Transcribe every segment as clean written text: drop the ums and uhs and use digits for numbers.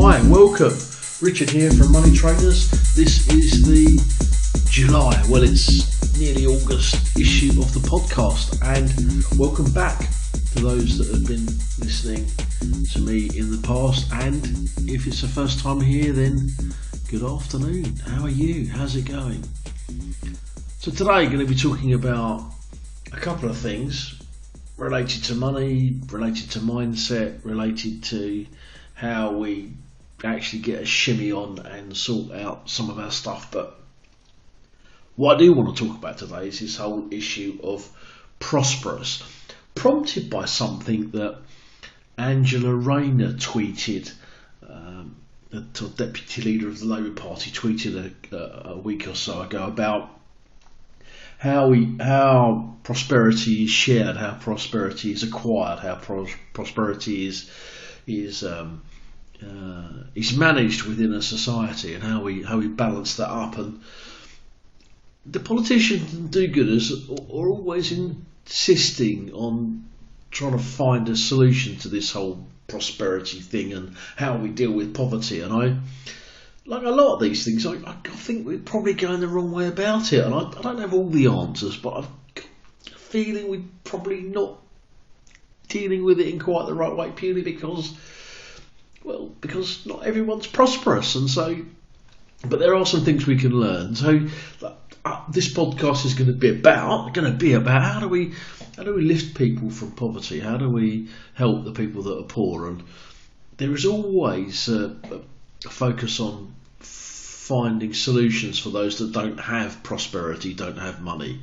Hi, welcome. Richard here from Moneytrainers. This is the July, well it's nearly August issue of the podcast, and welcome back to those that have been listening to me in the past, and if it's the first time here, then good afternoon. How are you? How's it going? So today I'm going to be talking about a couple of things related to money, related to mindset, related to how we actually get a shimmy on and sort out some of our stuff. But what I do want to talk about today is this whole issue of prosperous, prompted by something that Angela Rayner tweeted. The deputy leader of the Labour Party tweeted a week or so ago about how prosperity is shared, how prosperity is acquired, how prosperity is managed within a society, and how we balance that up. And the politicians and do-gooders are always insisting on trying to find a solution to this whole prosperity thing and how we deal with poverty. And I, like a lot of these things, I think we're probably going the wrong way about it. And I don't have all the answers, but I've got a feeling we're probably not dealing with it in quite the right way, purely because not everyone's prosperous. And so, but there are some things we can learn. So this podcast is going to be about how do we lift people from poverty? How do we help the people that are poor? And there is always a focus on finding solutions for those that don't have prosperity, don't have money.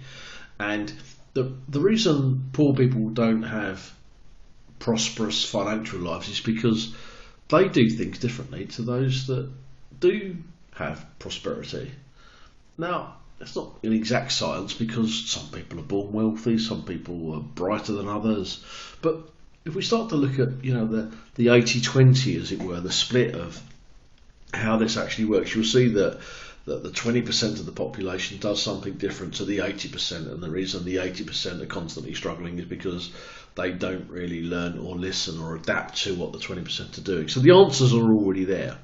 And the reason poor people don't have prosperous financial lives is because they do things differently to those that do have prosperity. Now, it's not an exact science, because some people are born wealthy, some people are brighter than others. But if we start to look at, the 80-20, as it were, the split of how this actually works, you'll see that the 20% of the population does something different to the 80%, and the reason the 80% are constantly struggling is because they don't really learn or listen or adapt to what the 20% are doing. So the answers are already there.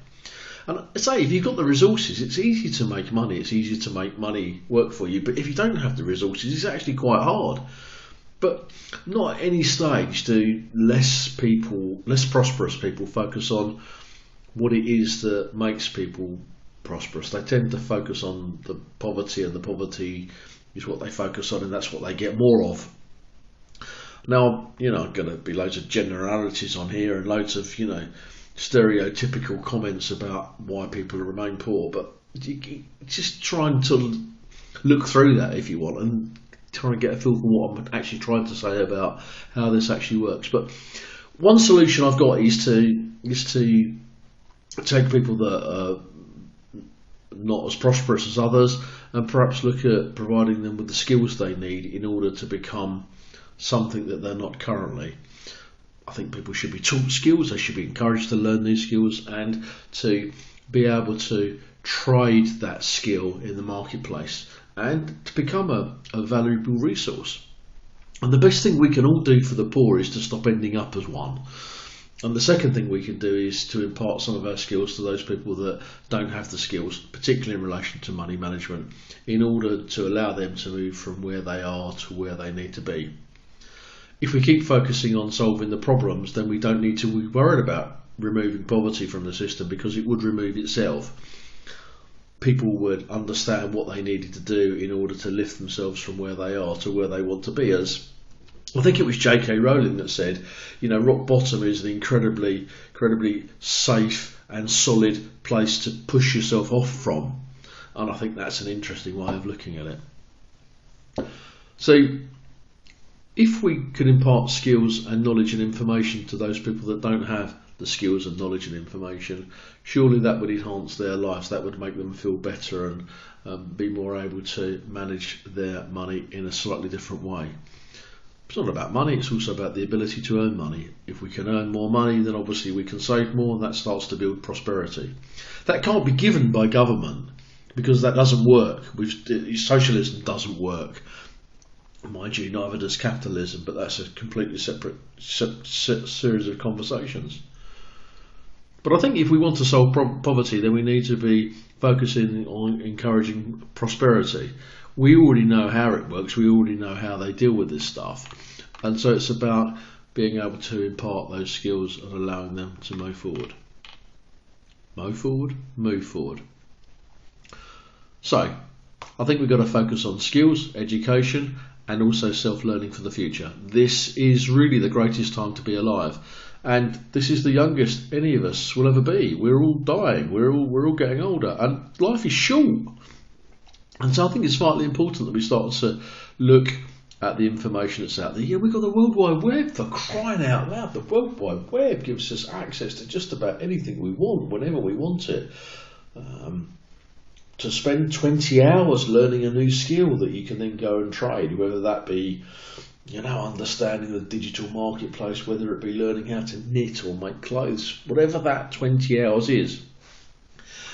And I say, if you've got the resources, it's easy to make money, it's easy to make money work for you. But if you don't have the resources, it's actually quite hard. But not at any stage do less prosperous people focus on what it is that makes people prosperous. They tend to focus on the poverty, and the poverty is what they focus on, and that's what they get more of. Now, going to be loads of generalities on here and loads of, stereotypical comments about why people remain poor, but just trying to look through that if you want, and try and get a feel for what I'm actually trying to say about how this actually works. But one solution I've got is to take people that are not as prosperous as others, and perhaps look at providing them with the skills they need in order to become something that they're not currently. I think people should be taught skills, they should be encouraged to learn these skills and to be able to trade that skill in the marketplace and to become a valuable resource. And the best thing we can all do for the poor is to stop ending up as one. And the second thing we can do is to impart some of our skills to those people that don't have the skills, particularly in relation to money management, in order to allow them to move from where they are to where they need to be. If we keep focusing on solving the problems, then we don't need to be worried about removing poverty from the system, because it would remove itself. People would understand what they needed to do in order to lift themselves from where they are to where they want to be. As I think it was J.K. Rowling that said, rock bottom is an incredibly safe and solid place to push yourself off from. And I think that's an interesting way of looking at it. So, if we could impart skills and knowledge and information to those people that don't have the skills and knowledge and information, surely that would enhance their lives, that would make them feel better and be more able to manage their money in a slightly different way. It's not about money, it's also about the ability to earn money. If we can earn more money, then obviously we can save more, and that starts to build prosperity. That can't be given by government, because that doesn't work. Socialism doesn't work. Mind you, neither does capitalism, but that's a completely separate series of conversations. But I think if we want to solve poverty, then we need to be focusing on encouraging prosperity. We already know how it works. We already know how they deal with this stuff. And so it's about being able to impart those skills and allowing them to move forward. Move forward. So, I think we've got to focus on skills, education, and also self-learning for the future. This is really the greatest time to be alive. And this is the youngest any of us will ever be. We're all dying. We're all getting older. And life is short. And so I think it's vitally important that we start to look at the information that's out there. Yeah, we've got the World Wide Web, for crying out loud. The World Wide Web gives us access to just about anything we want, whenever we want it. To spend 20 hours learning a new skill that you can then go and trade, whether that be, understanding the digital marketplace, whether it be learning how to knit or make clothes, whatever that 20 hours is.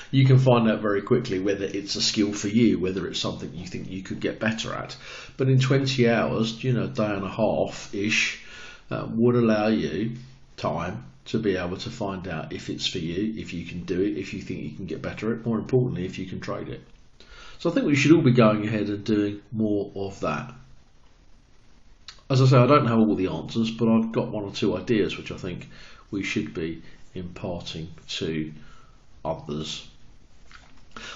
You can find out very quickly whether it's a skill for you, whether it's something you think you could get better at. But in 20 hours, day and a half-ish, would allow you time to be able to find out if it's for you, if you can do it, if you think you can get better at it, more importantly, if you can trade it. So I think we should all be going ahead and doing more of that. As I say, I don't have all the answers, but I've got one or two ideas which I think we should be imparting to others.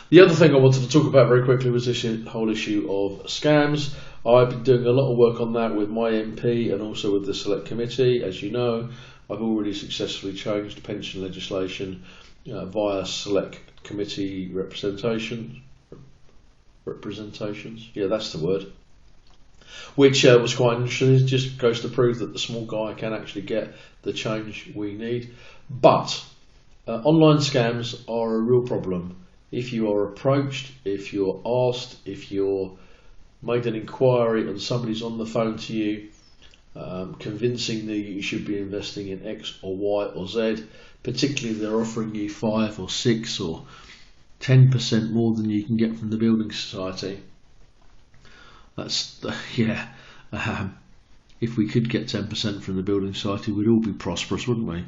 The other thing I wanted to talk about very quickly was this whole issue of scams. I've been doing a lot of work on that with my MP and also with the Select Committee. As you know, I've already successfully changed pension legislation via Select Committee representations. Yeah, that's the word. Which was quite interesting. It just goes to prove that the small guy can actually get the change we need. But online scams are a real problem. If you are approached, if you're asked, if you're made an inquiry and somebody's on the phone to you, convincing that you should be investing in X or Y or Z, particularly if they're offering you 5 or 6 or 10% more than you can get from the building society. If we could get 10% from the building society, we'd all be prosperous, wouldn't we?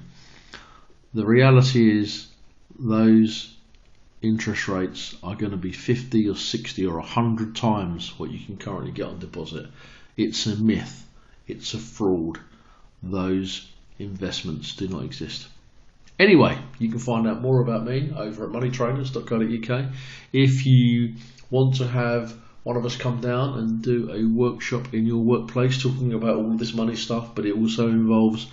The reality is those interest rates are going to be 50 or 60 or 100 times what you can currently get on deposit. It's a myth. It's a fraud. Those investments do not exist. Anyway, you can find out more about me over at moneytrainers.co.uk. If you want to have one of us come down and do a workshop in your workplace talking about all this money stuff, but it also involves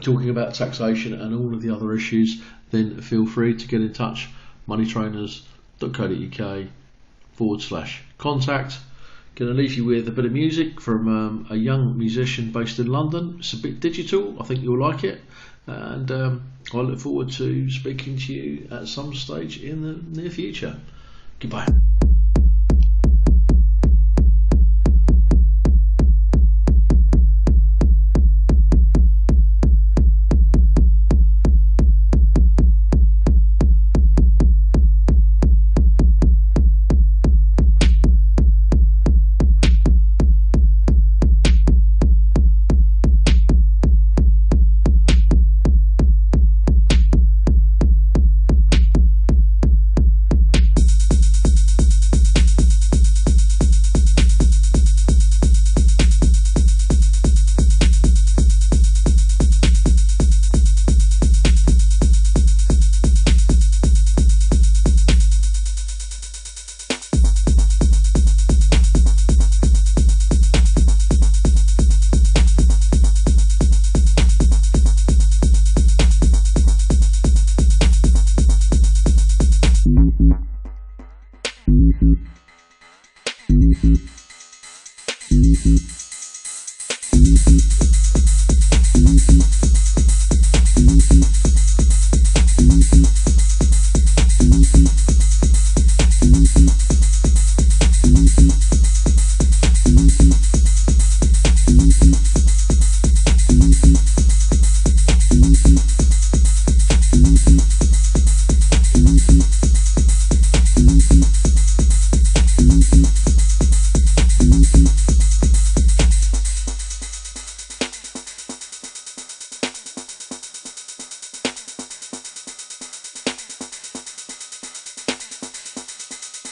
talking about taxation and all of the other issues, then feel free to get in touch. moneytrainers.co.uk/contact. Going to leave you with a bit of music from a young musician based in London. It's a bit digital. I think you'll like it. And I look forward to speaking to you at some stage in the near future. Goodbye. Mm-hmm.